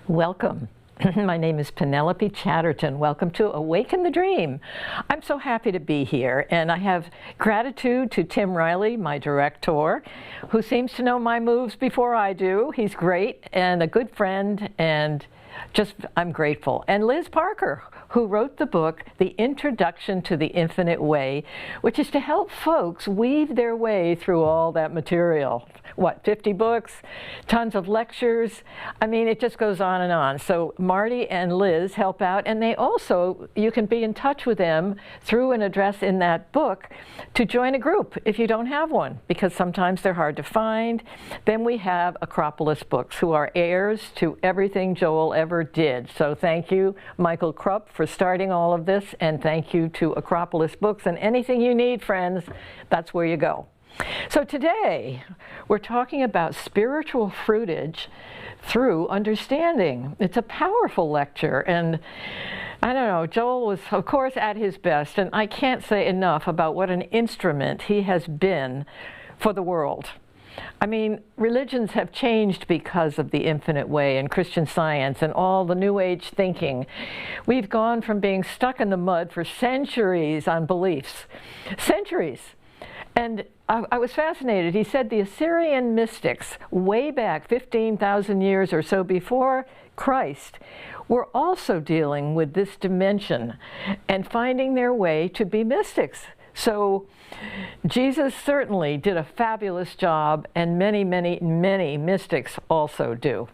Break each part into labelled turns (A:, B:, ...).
A: Welcome. My name is Penelope Chatterton. Welcome to Awaken the Dream. I'm so happy to be here, and I have gratitude to Tim Riley, my director, who seems to know my moves before I do. He's great and a good friend, and I'm grateful. And Liz Parker, who wrote the book, The Introduction to the Infinite Way, which is to help folks weave their way through all that material. 50 books, tons of lectures. I mean, it just goes on and on. So Marty and Liz help out, and you can be in touch with them through an address in that book to join a group if you don't have one, because sometimes they're hard to find. Then we have Acropolis Books, who are heirs to everything Joel ever did. So thank you, Michael Krupp, for starting all of this, and thank you to Acropolis Books. And anything you need, friends, that's where you go. So today, we're talking about spiritual fruitage through understanding. It's a powerful lecture, and I don't know, Joel was, of course, at his best, and I can't say enough about what an instrument he has been for the world. I mean, religions have changed because of the infinite way and Christian Science and all the New Age thinking. We've gone from being stuck in the mud for centuries on beliefs. Centuries. And I was fascinated. He said the Assyrian mystics, way back 15,000 years or so before Christ, were also dealing with this dimension and finding their way to be mystics. So Jesus certainly did a fabulous job, and many, many, many mystics also do.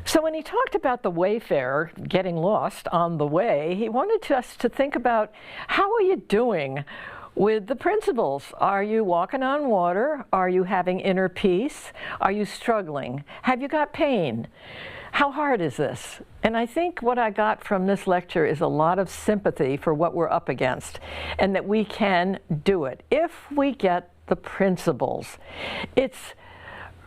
A: So when he talked about the wayfarer getting lost on the way, he wanted us to think about, how are you doing with the principles? Are you walking on water? Are you having inner peace? Are you struggling? Have you got pain? How hard is this? And I think what I got from this lecture is a lot of sympathy for what we're up against, and that we can do it if we get the principles. It's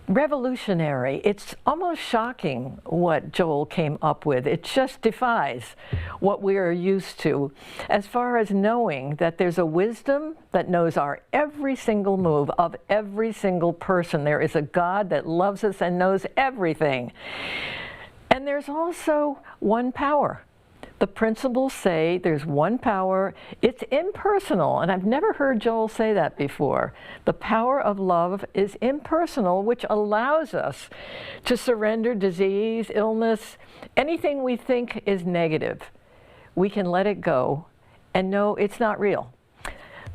A: revolutionary. It's almost shocking what Joel came up with. It just defies what we are used to, as far as knowing that there's a wisdom that knows our every single move of every single person. There is a God that loves us and knows everything. And there's also one power. The principles say there's one power. It's impersonal, and I've never heard Joel say that before. The power of love is impersonal, which allows us to surrender disease, illness, anything we think is negative. We can let it go and know it's not real.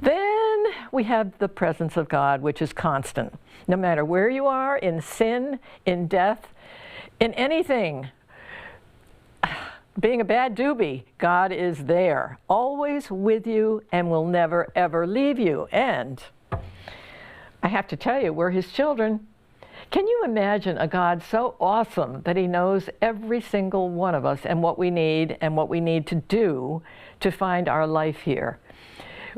A: Then we have the presence of God, which is constant. No matter where you are, in sin, in death, in anything, being a bad doobie, God is there, always with you, and will never, ever leave you. And I have to tell you, we're his children. Can you imagine a God so awesome that he knows every single one of us and what we need to do to find our life here?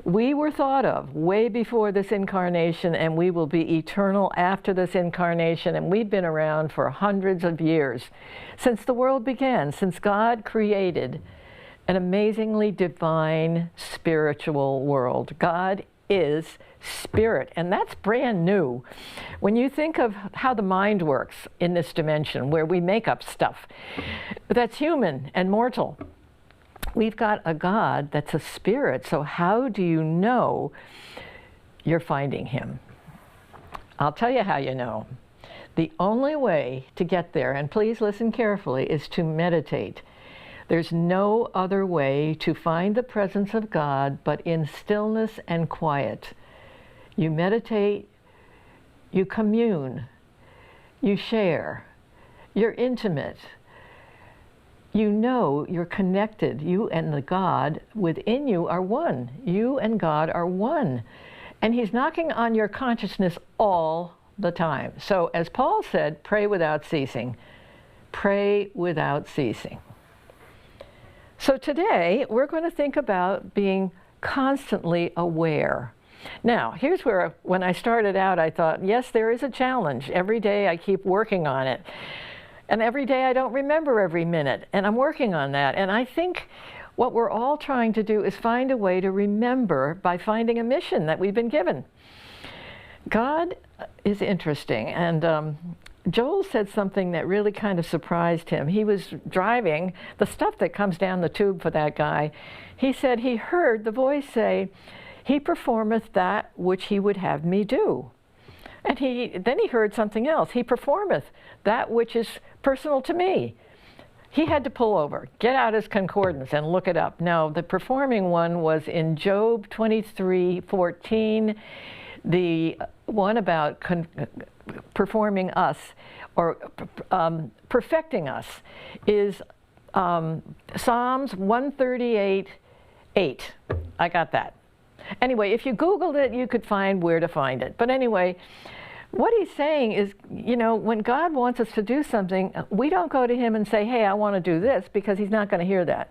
A: We were thought of way before this incarnation, and we will be eternal after this incarnation, and we've been around for hundreds of years, since the world began, since God created an amazingly divine spiritual world. God is spirit, and that's brand new. When you think of how the mind works in this dimension, where we make up stuff that's human and mortal, we've got a God that's a spirit. So how do you know you're finding him? I'll tell you how you know. The only way to get there, and please listen carefully, is to meditate. There's no other way to find the presence of God but in stillness and quiet. You meditate, you commune, you share, you're intimate. You know you're connected. You and the God within you are one. You and God are one. And he's knocking on your consciousness all the time. So as Paul said, pray without ceasing. Pray without ceasing. So today we're going to think about being constantly aware. Now, here's where, when I started out, I thought, yes, there is a challenge. Every day I keep working on it. And every day I don't remember every minute, and I'm working on that. And I think what we're all trying to do is find a way to remember by finding a mission that we've been given. God is interesting, and Joel said something that really kind of surprised him. He was driving, the stuff that comes down the tube for that guy, he said he heard the voice say, "He performeth that which he would have me do." And then he heard something else. "He performeth that which is personal to me." He had to pull over, get out his concordance and look it up. Now, the performing one was in Job 23:14, the one about performing us, or perfecting us, is Psalms 138:8. I got that. Anyway, if you Googled it, you could find where to find it. But anyway, what he's saying is, you know, when God wants us to do something, we don't go to him and say, "Hey, I want to do this," because he's not going to hear that.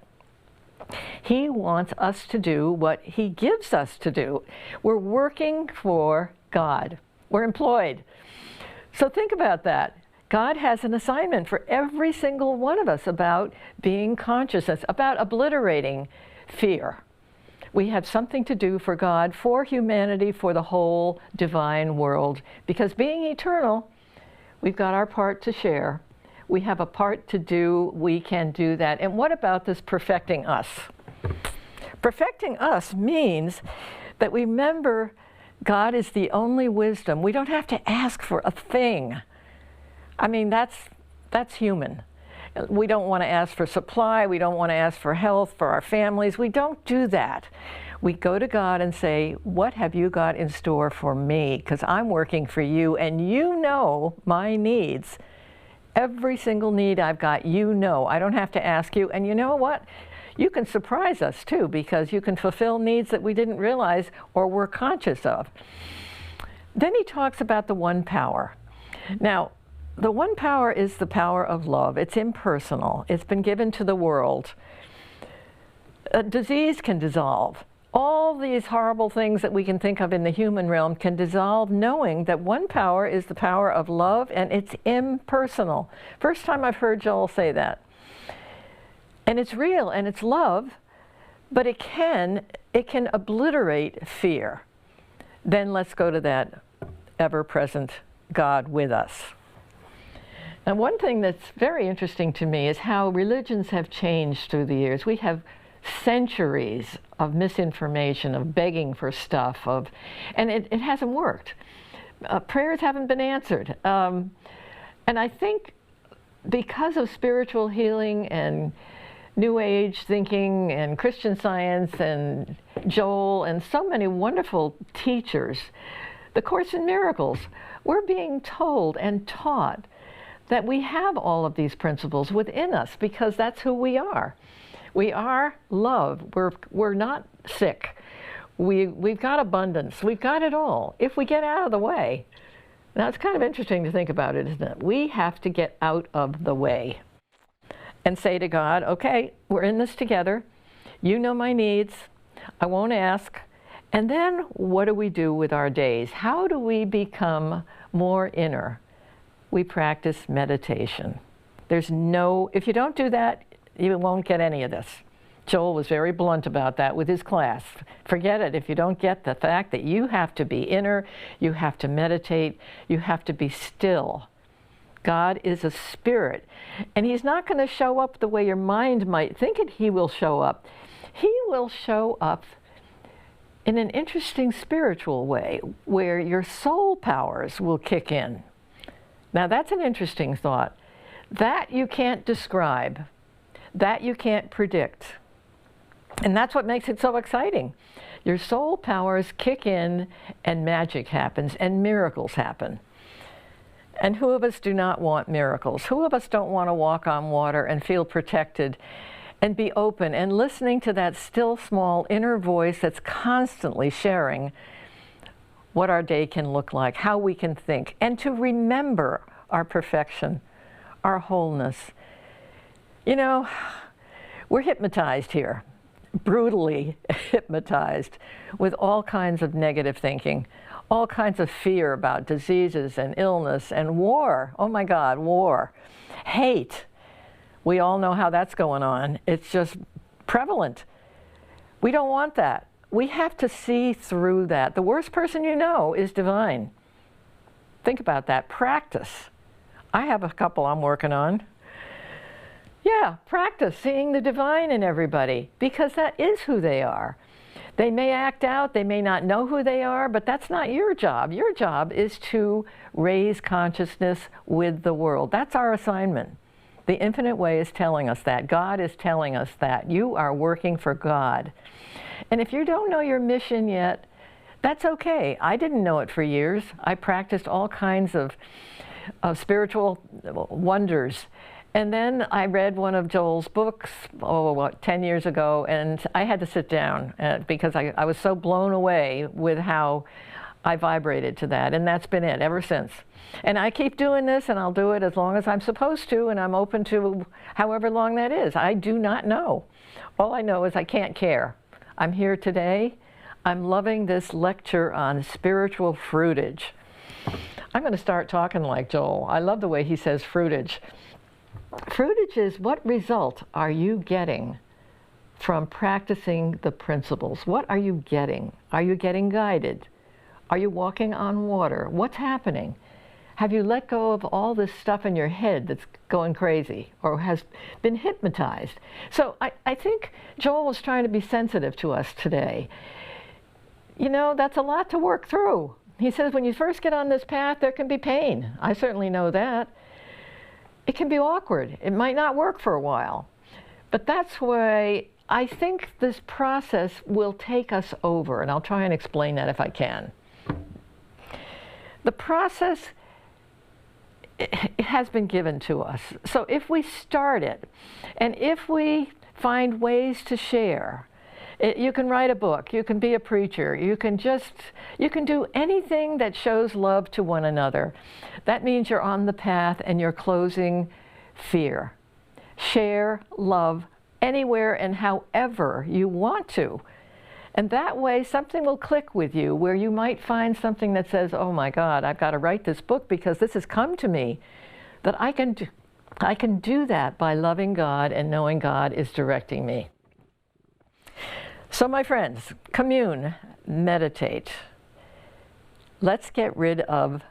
A: He wants us to do what he gives us to do. We're working for God. We're employed. So think about that. God has an assignment for every single one of us about being conscious, about obliterating fear. We have something to do for God, for humanity, for the whole divine world. Because being eternal, we've got our part to share. We have a part to do. We can do that. And what about this perfecting us? Perfecting us means that we remember God is the only wisdom. We don't have to ask for a thing. I mean, that's human. We don't want to ask for supply. We don't want to ask for health for our families. We don't do that. We go to God and say, "What have you got in store for me? Because I'm working for you, and you know my needs. Every single need I've got, you know. I don't have to ask you." And you know what? You can surprise us too, because you can fulfill needs that we didn't realize or were conscious of. Then he talks about the one power. Now, the one power is the power of love. It's impersonal. It's been given to the world. A disease can dissolve. All these horrible things that we can think of in the human realm can dissolve, knowing that one power is the power of love, and it's impersonal. First time I've heard Joel say that. And it's real, and it's love, but it can obliterate fear. Then let's go to that ever-present God with us. And one thing that's very interesting to me is how religions have changed through the years. We have centuries of misinformation, of begging for stuff, and it hasn't worked. Prayers haven't been answered. And I think because of spiritual healing and New Age thinking and Christian Science and Joel and so many wonderful teachers, the Course in Miracles, we're being told and taught that we have all of these principles within us, because that's who we are. We are love. We're not sick. We've got abundance. We've got it all. If we get out of the way. Now, it's kind of interesting to think about it, isn't it? We have to get out of the way and say to God, "Okay, we're in this together. You know my needs. I won't ask." And then what do we do with our days? How do we become more inner? We practice meditation. If you don't do that, you won't get any of this. Joel was very blunt about that with his class. Forget it if you don't get the fact that you have to be inner, you have to meditate, you have to be still. God is a spirit, and he's not going to show up the way your mind might think he will show up. He will show up in an interesting spiritual way where your soul powers will kick in. Now, that's an interesting thought. That you can't describe. That you can't predict. And that's what makes it so exciting. Your soul powers kick in, and magic happens, and miracles happen. And who of us do not want miracles? Who of us don't want to walk on water and feel protected and be open and listening to that still, small inner voice that's constantly sharing what our day can look like, how we can think, and to remember our perfection, our wholeness. You know, we're hypnotized here, brutally hypnotized with all kinds of negative thinking, all kinds of fear about diseases and illness and war. Oh my God, war. Hate. We all know how that's going on. It's just prevalent. We don't want that. We have to see through that. The worst person you know is divine. Think about that. Practice. I have a couple I'm working on. Yeah, practice seeing the divine in everybody, because that is who they are. They may act out, they may not know who they are, but that's not your job. Your job is to raise consciousness with the world. That's our assignment. The infinite way is telling us that. God is telling us that. You are working for God. And if you don't know your mission yet, that's okay. I didn't know it for years. I practiced all kinds of spiritual wonders. And then I read one of Joel's books, 10 years ago, and I had to sit down because I was so blown away with how I vibrated to that. And that's been it ever since. And I keep doing this, and I'll do it as long as I'm supposed to, and I'm open to however long that is. I do not know. All I know is I can't care. I'm here today. I'm loving this lecture on spiritual fruitage. I'm going to start talking like Joel. I love the way he says fruitage. Fruitage is, what result are you getting from practicing the principles? What are you getting? Are you getting guided? Are you walking on water? What's happening? Have you let go of all this stuff in your head that's going crazy or has been hypnotized? So I think Joel was trying to be sensitive to us today. You know, that's a lot to work through. He says when you first get on this path, there can be pain. I certainly know that. It can be awkward. It might not work for a while. But that's why I think this process will take us over, and I'll try and explain that if I can. The process, it has been given to us. So if we start it, and if we find ways to share, you can write a book, you can be a preacher, you can do anything that shows love to one another. That means you're on the path and you're closing fear. Share love anywhere and however you want to. And that way something will click with you where you might find something that says, oh my God, I've got to write this book because this has come to me, that I can do that by loving God and knowing God is directing me. So my friends, commune, meditate. Let's get rid of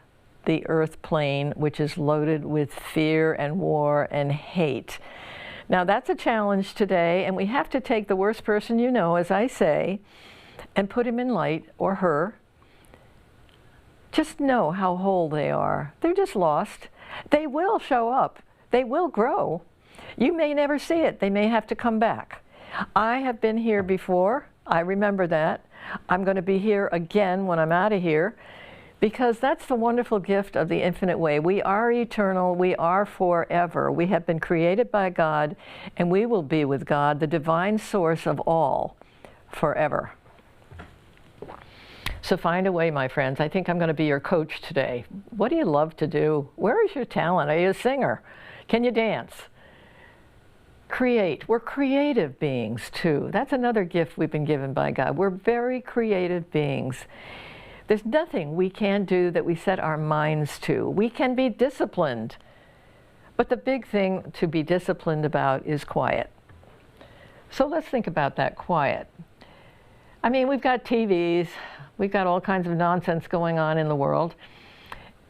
A: the earth plane, which is loaded with fear and war and hate. Now that's a challenge today, and we have to take the worst person you know, as I say, and put him in light, or her. Just know how whole they are. They're just lost. They will show up. They will grow. You may never see it. They may have to come back. I have been here before. I remember that. I'm going to be here again when I'm out of here, because that's the wonderful gift of the infinite way. We are eternal. We are forever. We have been created by God, and we will be with God, the divine source of all, forever. So find a way, my friends. I think I'm going to be your coach today. What do you love to do? Where is your talent? Are you a singer? Can you dance? Create. We're creative beings too. That's another gift we've been given by God. We're very creative beings. There's nothing we can do that we set our minds to. We can be disciplined. But the big thing to be disciplined about is quiet. So let's think about that quiet. I mean, we've got TVs, we've got all kinds of nonsense going on in the world.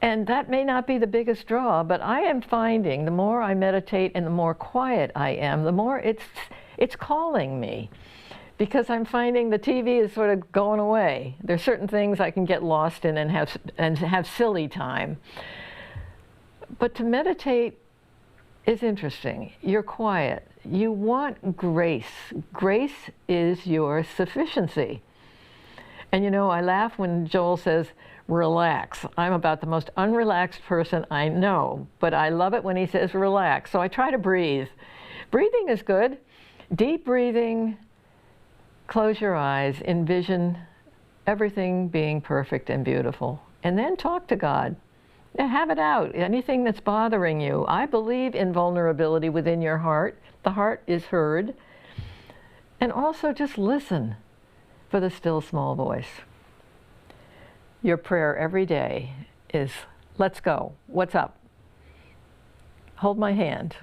A: And that may not be the biggest draw, but I am finding the more I meditate and the more quiet I am, the more it's calling me. Because I'm finding the TV is sort of going away. There's certain things I can get lost in and have silly time. But to meditate is interesting. You're quiet. You want grace. Grace is your sufficiency. And you know, I laugh when Joel says, relax. I'm about the most unrelaxed person I know, but I love it when he says relax. So I try to breathe. Breathing is good. Deep breathing. Close your eyes. Envision everything being perfect and beautiful. And then talk to God. And have it out. Anything that's bothering you. I believe in vulnerability within your heart. The heart is heard. And also just listen for the still small voice. Your prayer every day is, let's go. What's up? Hold my hand.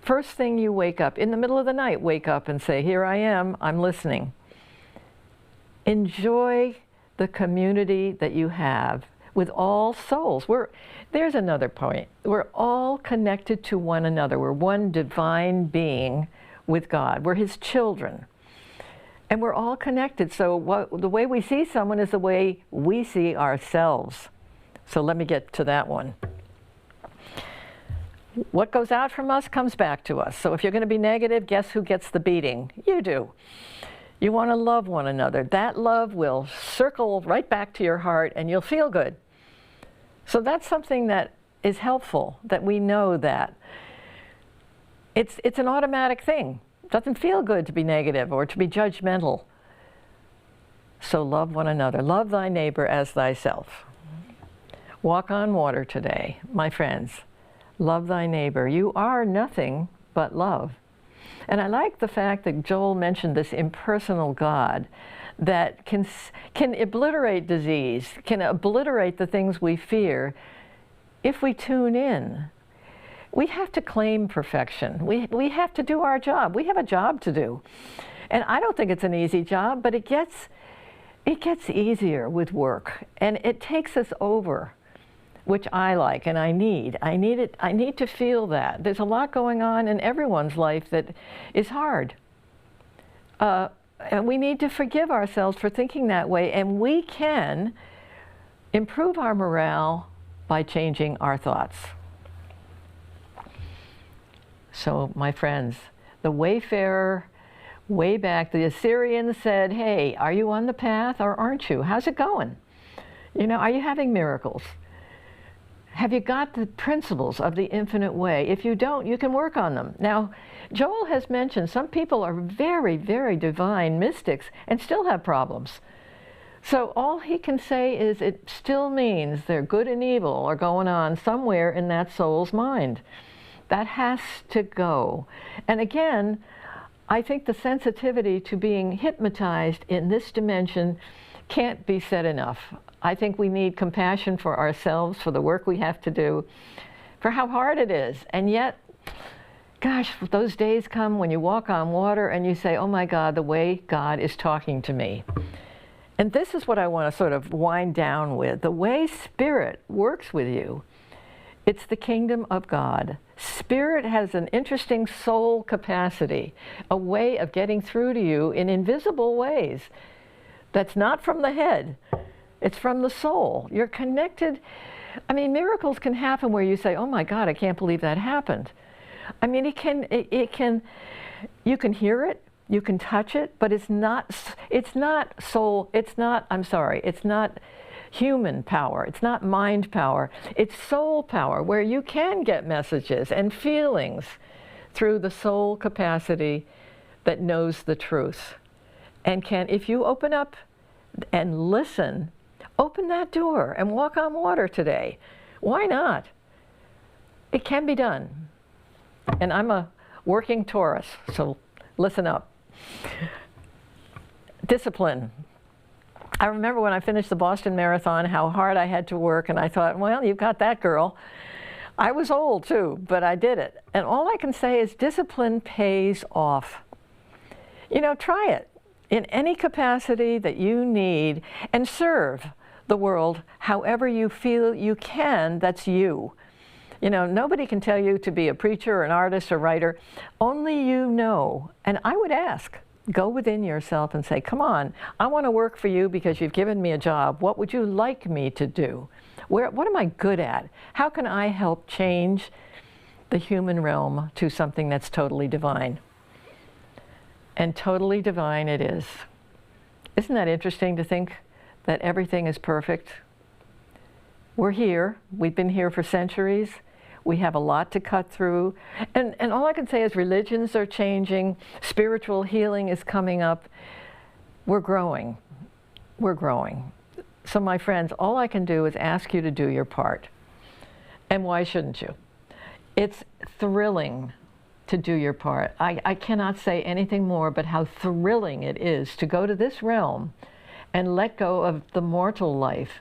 A: First thing you wake up, in the middle of the night, wake up and say, here I am, I'm listening. Enjoy the community that you have with all souls. There's another point. We're all connected to one another. We're one divine being with God. We're His children. And we're all connected. So the way we see someone is the way we see ourselves. So let me get to that one. What goes out from us comes back to us. So if you're going to be negative, guess who gets the beating? You do. You want to love one another. That love will circle right back to your heart and you'll feel good. So that's something that is helpful, that we know that. It's an automatic thing. It doesn't feel good to be negative or to be judgmental. So love one another. Love thy neighbor as thyself. Walk on water today, my friends. Love thy neighbor. You are nothing but love. And I like the fact that Joel mentioned this impersonal God that can obliterate disease, can obliterate the things we fear if we tune in. We have to claim perfection. We have to do our job. We have a job to do. And I don't think it's an easy job, but it gets easier with work. And it takes us over, which I like and I need. I need to feel that. There's a lot going on in everyone's life that is hard. And we need to forgive ourselves for thinking that way. And we can improve our morale by changing our thoughts. So, my friends, the wayfarer way back, the Assyrians said, hey, are you on the path or aren't you? How's it going? You know, are you having miracles? Have you got the principles of the infinite way? If you don't, you can work on them. Now, Joel has mentioned some people are very, very divine mystics and still have problems. So all he can say is it still means they're good and evil are going on somewhere in that soul's mind. That has to go. And again, I think the sensitivity to being hypnotized in this dimension can't be said enough. I think we need compassion for ourselves, for the work we have to do, for how hard it is. And yet, gosh, those days come when you walk on water and you say, oh my God, the way God is talking to me. And this is what I want to sort of wind down with. The way Spirit works with you, it's the kingdom of God. Spirit has an interesting soul capacity, a way of getting through to you in invisible ways. That's not from the head. It's from the soul. You're connected. I mean, miracles can happen where you say, oh my God, I can't believe that happened. I mean, you can hear it, you can touch it, but it's not soul, it's not human power, it's not mind power, it's soul power, where you can get messages and feelings through the soul capacity that knows the truth. And if you open up and listen, open that door and walk on water today. Why not? It can be done. And I'm a working Taurus, so listen up. Discipline. I remember when I finished the Boston Marathon, how hard I had to work, and I thought, well, you've got that, girl. I was old too, but I did it. And all I can say is discipline pays off. You know, try it in any capacity that you need and serve the world however you feel you can. That's you. You know, nobody can tell you to be a preacher or an artist or writer. Only you know. And I would ask, go within yourself and say, come on, I want to work for you because you've given me a job. What would you like me to do? What am I good at? How can I help change the human realm to something that's totally divine? And totally divine it is. Isn't that interesting to think that everything is perfect? We're here. We've been here for centuries. We have a lot to cut through. And all I can say is religions are changing. Spiritual healing is coming up. We're growing. We're growing. So my friends, all I can do is ask you to do your part. And why shouldn't you? It's thrilling to do your part. I cannot say anything more but how thrilling it is to go to this realm and let go of the mortal life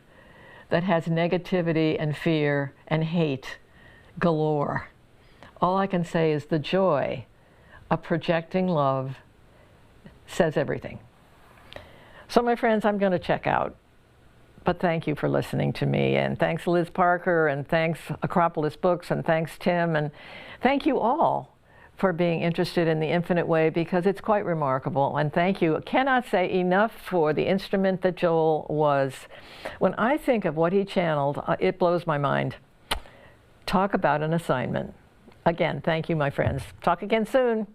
A: that has negativity and fear and hate galore. All I can say is the joy of projecting love says everything. So my friends, I'm going to check out. But thank you for listening to me, and thanks Liz Parker, and thanks Acropolis Books, and thanks Tim, and thank you all for being interested in the infinite way, because it's quite remarkable. And thank you. I cannot say enough for the instrument that Joel was. When I think of what he channeled, it blows my mind. Talk about an assignment. Again, thank you, my friends. Talk again soon.